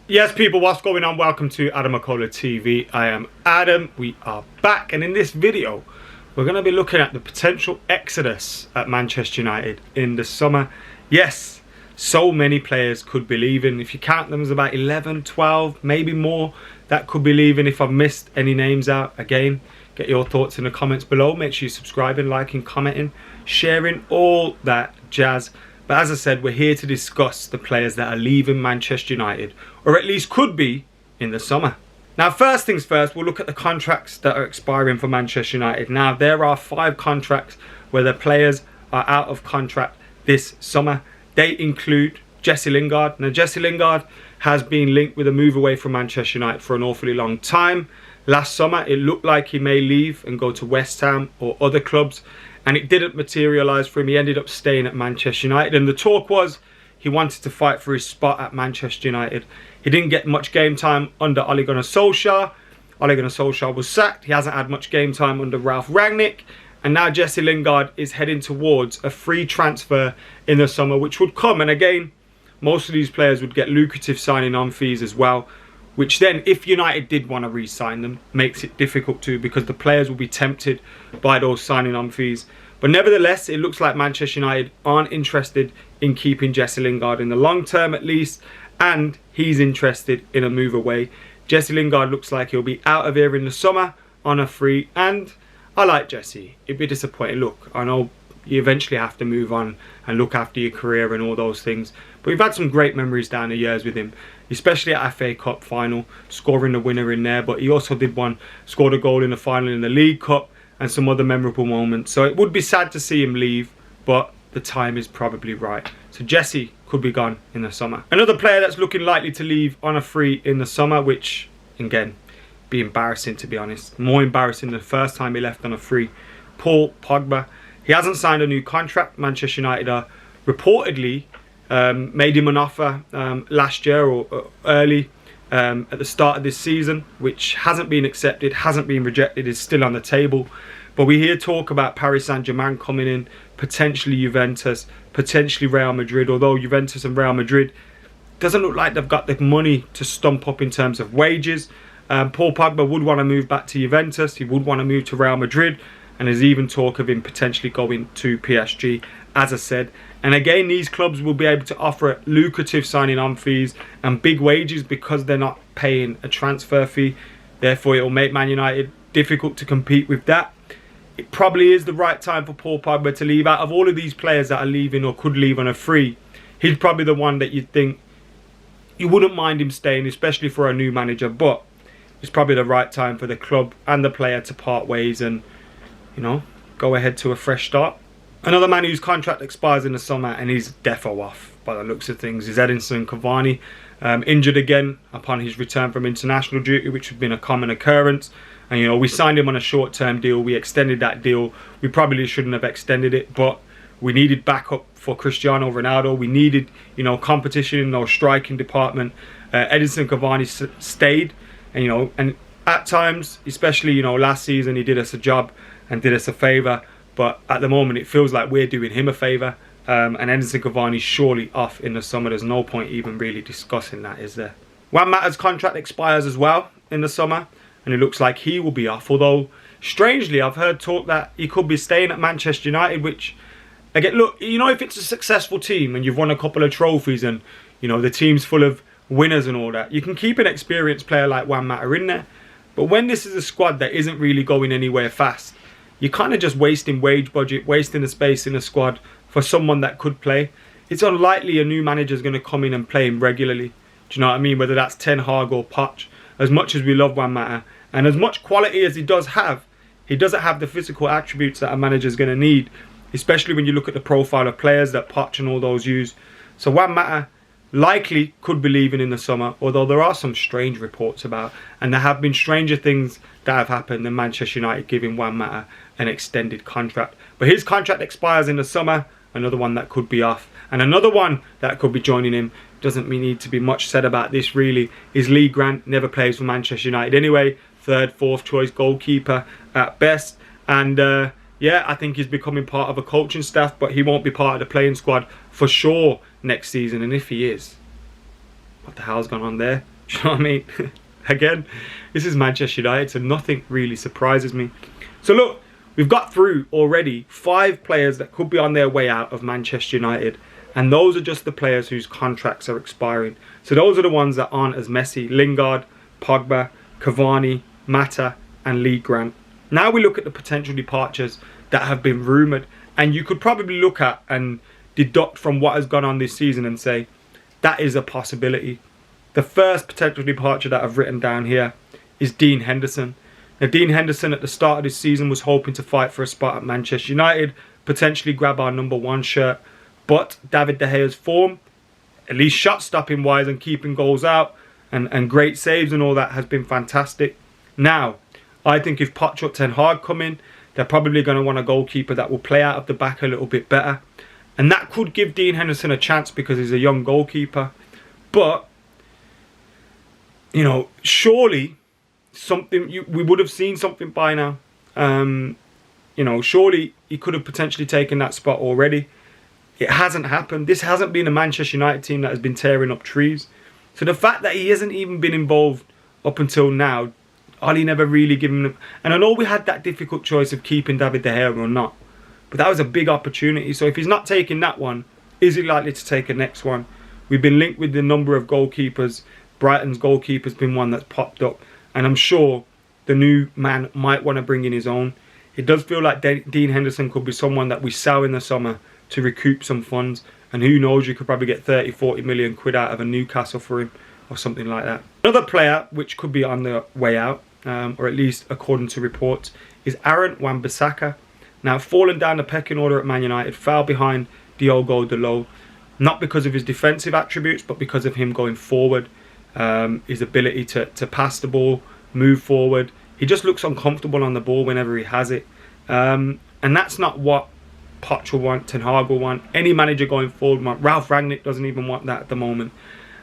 Yes, people, what's going on? Welcome to AdamMcKola TV. I am Adam. We are back, and in this video, we're going to be looking at the potential exodus at Manchester United in the summer. Yes, so many players could be leaving. If you count them, there's about 11, 12, maybe more that could be leaving. If I've missed any names out, again, get your thoughts in the comments below. Make sure you're subscribing, liking, commenting, sharing, all that jazz. But as I said, we're here to discuss the players that are leaving Manchester United, or at least could be in the summer. Now, first things first, we'll look at the contracts that are expiring for Manchester United. Now, there are 5 contracts where the players are out of contract this summer. They include Jesse Lingard. Now, Jesse Lingard has been linked with a move away from Manchester United for an awfully long time. Last summer, it looked like he may leave and go to West Ham or other clubs, and it didn't materialise for him. He ended up staying at Manchester United, and the talk was he wanted to fight for his spot at Manchester United. He didn't get much game time under Ole Gunnar Solskjaer. Ole Gunnar Solskjaer was sacked. He hasn't had much game time under Ralf Rangnick, and now Jesse Lingard is heading towards a free transfer in the summer, which would come, and again, most of these players would get lucrative signing on fees as well, which then, if United did want to re-sign them, makes it difficult to, because the players will be tempted by those signing on fees. But nevertheless, it looks like Manchester United aren't interested in keeping Jesse Lingard in the long term at least, and he's interested in a move away. Jesse Lingard looks like he'll be out of here in the summer on a free, and I like Jesse. It'd be disappointing. Look, I know you eventually have to move on and look after your career and all those things, but we've had some great memories down the years with him, especially at FA Cup final, scoring the winner in there. But he also scored a goal in the final in the League Cup and some other memorable moments. So it would be sad to see him leave, but the time is probably right. So Jesse could be gone in the summer. Another player that's looking likely to leave on a free in the summer, which again, be embarrassing to be honest. More embarrassing than the first time he left on a free. Paul Pogba. He hasn't signed a new contract. Manchester United are reportedly made him an offer last year or early at the start of this season, which hasn't been accepted, hasn't been rejected, is still on the table. But we hear talk about Paris Saint-Germain coming in, potentially Juventus, potentially Real Madrid, although Juventus and Real Madrid doesn't look like they've got the money to stump up in terms of wages. Paul Pogba would want to move back to Juventus, he would want to move to Real Madrid, and there's even talk of him potentially going to PSG, as I said. And again, these clubs will be able to offer lucrative signing on fees and big wages because they're not paying a transfer fee. Therefore, it will make Man United difficult to compete with that. It probably is the right time for Paul Pogba to leave. Out of all of these players that are leaving or could leave on a free, he's probably the one that you'd think you wouldn't mind him staying, especially for a new manager. But it's probably the right time for the club and the player to part ways and, you know, go ahead to a fresh start. Another man whose contract expires in the summer, and he's defo off by the looks of things, is Edinson Cavani. Injured again upon his return from international duty, which has been a common occurrence. And, you know, we signed him on a short-term deal. We extended that deal. We probably shouldn't have extended it, but we needed backup for Cristiano Ronaldo. We needed, you know, competition in our striking department. Edinson Cavani stayed, and, you know, and at times, especially, you know, last season, he did us a job and did us a favour. But at the moment, it feels like we're doing him a favour. And Edinson Cavani's surely off in the summer. There's no point even really discussing that, is there? Juan Mata's contract expires as well in the summer, and it looks like he will be off. Although, strangely, I've heard talk that he could be staying at Manchester United, which, again, look, you know, if it's a successful team and you've won a couple of trophies and, you know, the team's full of winners and all that, you can keep an experienced player like Juan Mata in there. But when this is a squad that isn't really going anywhere fast, you're kind of just wasting wage budget, wasting the space in the squad for someone that could play. It's unlikely a new manager is going to come in and play him regularly. Do you know what I mean? Whether that's Ten Hag or Poch. As much as we love Juan Mata, and as much quality as he does have, he doesn't have the physical attributes that a manager is going to need, especially when you look at the profile of players that Poch and all those use. So Juan Mata likely could be leaving in the summer, although there are some strange reports about, and there have been stranger things that have happened than Manchester United giving Juan Mata an extended contract. But his contract expires in the summer, another one that could be off, and another one that could be joining him. Doesn't need to be much said about this really, is Lee Grant. Never plays for Manchester United anyway, 3rd, 4th choice goalkeeper at best, and yeah, I think he's becoming part of a coaching staff, but he won't be part of the playing squad for sure next season. And if he is, what the hell's gone on there? Do you know what I mean? Again, this is Manchester United, so nothing really surprises me. So look, we've got through already 5 players that could be on their way out of Manchester United. And those are just the players whose contracts are expiring. So those are the ones that aren't as messy. Lingard, Pogba, Cavani, Mata and Lee Grant. Now we look at the potential departures that have been rumoured. And you could probably look at and deduct from what has gone on this season and say, that is a possibility. The first potential departure that I've written down here is Dean Henderson. Now Dean Henderson at the start of this season was hoping to fight for a spot at Manchester United, potentially grab our #1 shirt. But David De Gea's form, at least shot stopping wise and keeping goals out and great saves and all that, has been fantastic. Now, I think if Poch or Ten Hag come in, they're probably going to want a goalkeeper that will play out of the back a little bit better. And that could give Dean Henderson a chance because he's a young goalkeeper. But, you know, surely we would have seen something by now. You know, surely he could have potentially taken that spot already. It hasn't happened. This hasn't been a Manchester United team that has been tearing up trees. So the fact that he hasn't even been involved up until now, Ollie never really given him... And I know we had that difficult choice of keeping David De Gea or not. But that was a big opportunity. So if he's not taking that one, is he likely to take a next one? We've been linked with the number of goalkeepers. Brighton's goalkeeper's been one that's popped up. And I'm sure the new man might want to bring in his own. It does feel like Dean Henderson could be someone that we sell in the summer to recoup some funds, and who knows, you could probably get 30-40 million quid out of a Newcastle for him or something like that. Another player which could be on the way out, or at least according to reports, is Aaron Wan-Bissaka. Now, fallen down the pecking order at Man United, fell behind Diogo Dalot, not because of his defensive attributes but because of him going forward, his ability to pass the ball, move forward. He just looks uncomfortable on the ball whenever he has it, and that's not what Poch will want, Ten Hag will want, any manager going forward want. Ralph Rangnick doesn't even want that at the moment.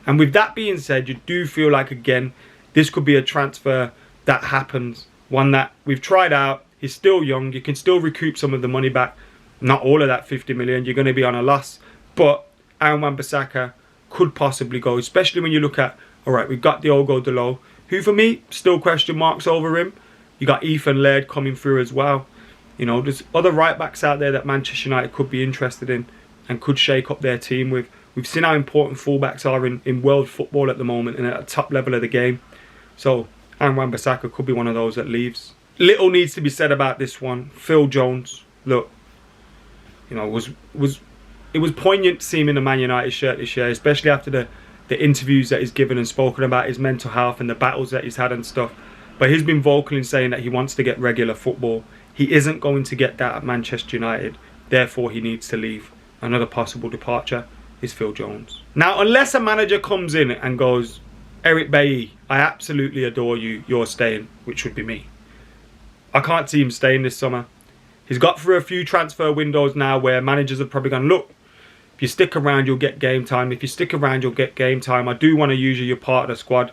And with that being said, you do feel like, again, this could be a transfer that happens. One that we've tried out. He's still young. You can still recoup some of the money back. Not all of that 50 million. You're going to be on a loss. But Aaron Wan-Bissaka could possibly go, especially when you look at, all right, we've got Diogo Dalot, who for me, still question marks over him. You got Ethan Laird coming through as well. You know, there's other right-backs out there that Manchester United could be interested in and could shake up their team with. We've seen how important fullbacks are in world football at the moment and at the top level of the game. So, Aaron Wan-Bissaka could be one of those that leaves. Little needs to be said about this one. Phil Jones, look, you know, it was poignant to see him in a Man United shirt this year, especially after the interviews that he's given and spoken about his mental health and the battles that he's had and stuff. But he's been vocal in saying that he wants to get regular football. He isn't going to get that at Manchester United. Therefore, he needs to leave. Another possible departure is Phil Jones. Now, unless a manager comes in and goes, Eric Bailly, I absolutely adore you. You're staying, which would be me. I can't see him staying this summer. He's got through a few transfer windows now where managers have probably gone, look, if you stick around, you'll get game time. If you stick around, you'll get game time. I do want to use you. You're part of the squad.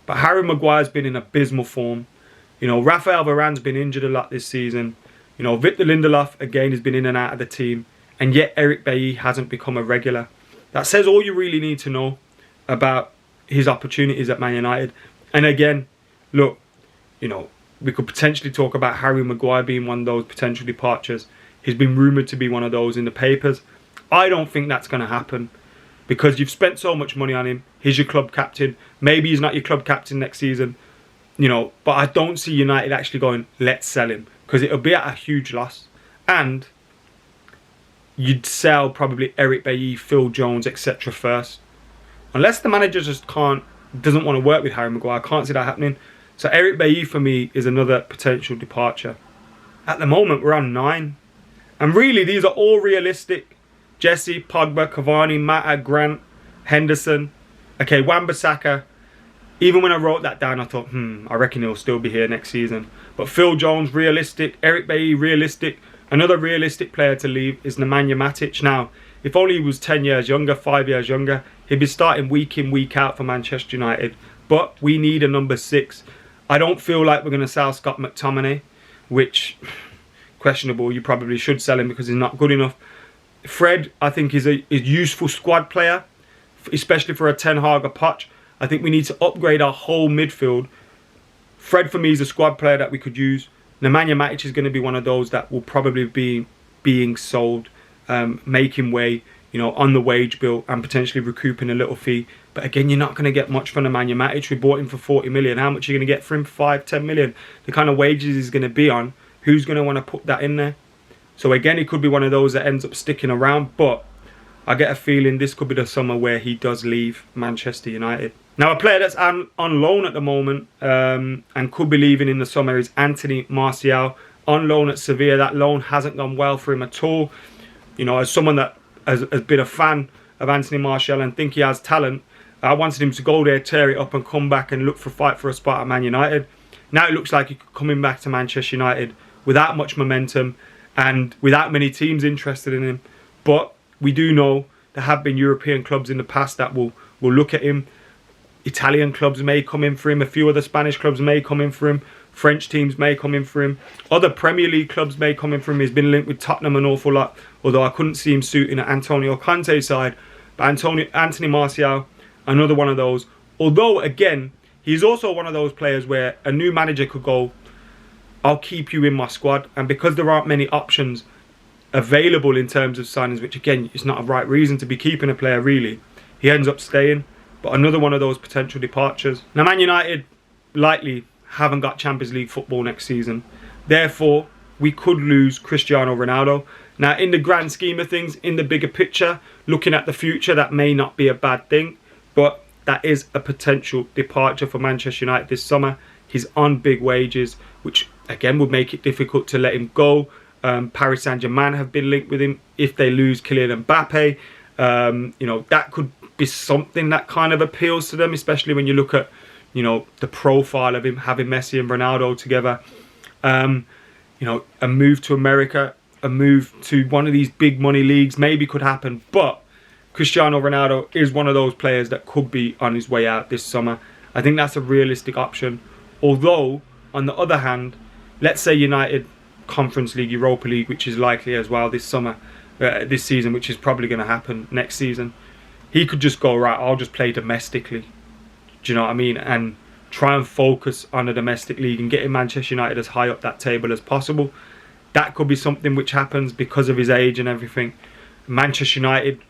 But Harry Maguire's been in abysmal form. You know, Rafael Varane's been injured a lot this season. You know, Victor Lindelof, again, has been in and out of the team. And yet Eric Bailly hasn't become a regular. That says all you really need to know about his opportunities at Man United. And again, look, you know, we could potentially talk about Harry Maguire being one of those potential departures. He's been rumoured to be one of those in the papers. I don't think that's going to happen because you've spent so much money on him. He's your club captain. Maybe he's not your club captain next season. You know, but I don't see United actually going, let's sell him, because it'll be at a huge loss. And you'd sell probably Eric Bailly, Phil Jones, etc. first. Unless the manager just doesn't want to work with Harry Maguire. I can't see that happening. So Eric Bailly for me is another potential departure. At the moment, we're on 9. And really, these are all realistic. Jesse, Pogba, Cavani, Mata, Grant, Henderson. Okay, Wan-Bissaka. Even when I wrote that down, I thought, I reckon he'll still be here next season. But Phil Jones, realistic. Eric Bailly, realistic. Another realistic player to leave is Nemanja Matic. Now, if only he was 10 years younger, 5 years younger, he'd be starting week in, week out for Manchester United. But we need a number 6. I don't feel like we're going to sell Scott McTominay, which, questionable. You probably should sell him because he's not good enough. Fred, I think, is a useful squad player, especially for a Ten Hag or Poch. I think we need to upgrade our whole midfield. Fred for me is a squad player that we could use. Nemanja Matic is going to be one of those that will probably be being sold, making way, you know, on the wage bill and potentially recouping a little fee. But again, you're not going to get much from Nemanja Matic. We bought him for 40 million. How much are you going to get for him? 5-10 million. The kind of wages he's going to be on, who's going to want to put that in there? So again, he could be one of those that ends up sticking around, but I get a feeling this could be the summer where he does leave Manchester United. Now, a player that's on loan at the moment and could be leaving in the summer is Anthony Martial, on loan at Sevilla. That loan hasn't gone well for him at all. You know, as someone that has been a fan of Anthony Martial and think he has talent, I wanted him to go there, tear it up and come back and fight for a spot at Man United. Now it looks like he's coming back to Manchester United without much momentum and without many teams interested in him. But we do know there have been European clubs in the past that will look at him. Italian clubs may come in for him. A few other Spanish clubs may come in for him. French teams may come in for him. Other Premier League clubs may come in for him. He's been linked with Tottenham an awful lot, although I couldn't see him suiting at Antonio Conte's side. But Anthony Martial, another one of those. Although, again, he's also one of those players where a new manager could go, I'll keep you in my squad. And because there aren't many options available in terms of signings, which again is not a right reason to be keeping a player really, he ends up staying. But another one of those potential departures. Now, Man United likely haven't got Champions League football next season. Therefore, we could lose Cristiano Ronaldo. Now, in the grand scheme of things, in the bigger picture, looking at the future, that may not be a bad thing. But that is a potential departure for Manchester United this summer. He's on big wages, which again would make it difficult to let him go. Paris Saint-Germain have been linked with him. If they lose Kylian Mbappe, you know, that could be something that kind of appeals to them, especially when you look at, you know, the profile of him having Messi and Ronaldo together. You know, a move to America, a move to one of these big money leagues maybe could happen. But Cristiano Ronaldo is one of those players that could be on his way out this summer. I think that's a realistic option. Although, on the other hand, let's say United Conference League, Europa League, which is likely as well this summer, this season, which is probably going to happen next season. He could just go, right, I'll just play domestically. Do you know what I mean? And try and focus on the domestic league and getting Manchester United as high up that table as possible. That could be something which happens because of his age and everything. Manchester United,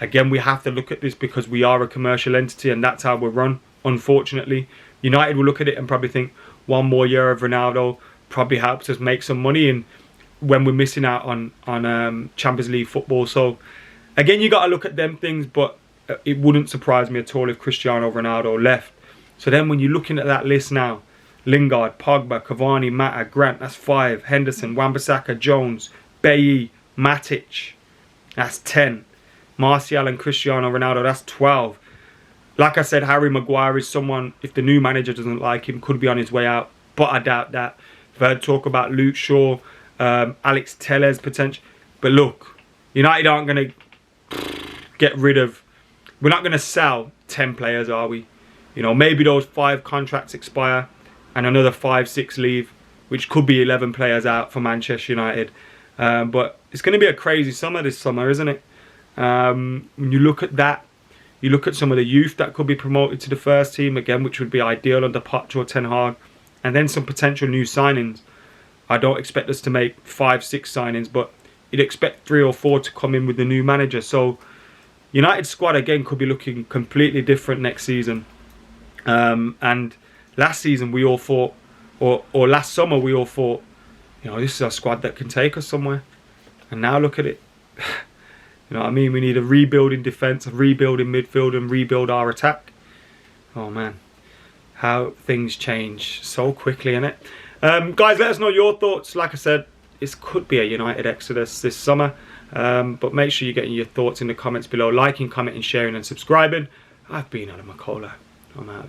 again, we have to look at this because we are a commercial entity and that's how we're run, unfortunately. United will look at it and probably think one more year of Ronaldo probably helps us make some money and when we're missing out on Champions League football. So, again, you got to look at them things, but it wouldn't surprise me at all if Cristiano Ronaldo left. So then when you're looking at that list now, Lingard, Pogba, Cavani, Mata, Grant, that's 5. Henderson, Wan-Bissaka, Jones, Bailly, Matic, that's 10. Martial and Cristiano Ronaldo, that's 12. Like I said, Harry Maguire is someone, if the new manager doesn't like him, could be on his way out. But I doubt that. I've heard talk about Luke Shaw, Alex Tellez potential. But look, United aren't going to get rid of... We're not going to sell 10 players, are we? You know, maybe those 5 contracts expire and another 5-6 leave, which could be 11 players out for Manchester United. But it's going to be a crazy summer this summer, isn't it? When you look at that, you look at some of the youth that could be promoted to the first team, again, which would be ideal under Poch or Ten Hag. And then some potential new signings. I don't expect us to make 5-6 signings, but you'd expect 3 or 4 to come in with the new manager. So United squad again could be looking completely different next season. And last season we all thought, or last summer we all thought, you know, this is a squad that can take us somewhere. And now look at it. You know what I mean? We need a rebuilding defence, a rebuilding midfield, and rebuild our attack. Oh man, how things change so quickly, innit? Guys, let us know your thoughts. Like I said, this could be a United exodus this summer. But make sure you're getting your thoughts in the comments below. Liking, commenting, sharing and subscribing. I've been AdamMcKola. I'm out of it.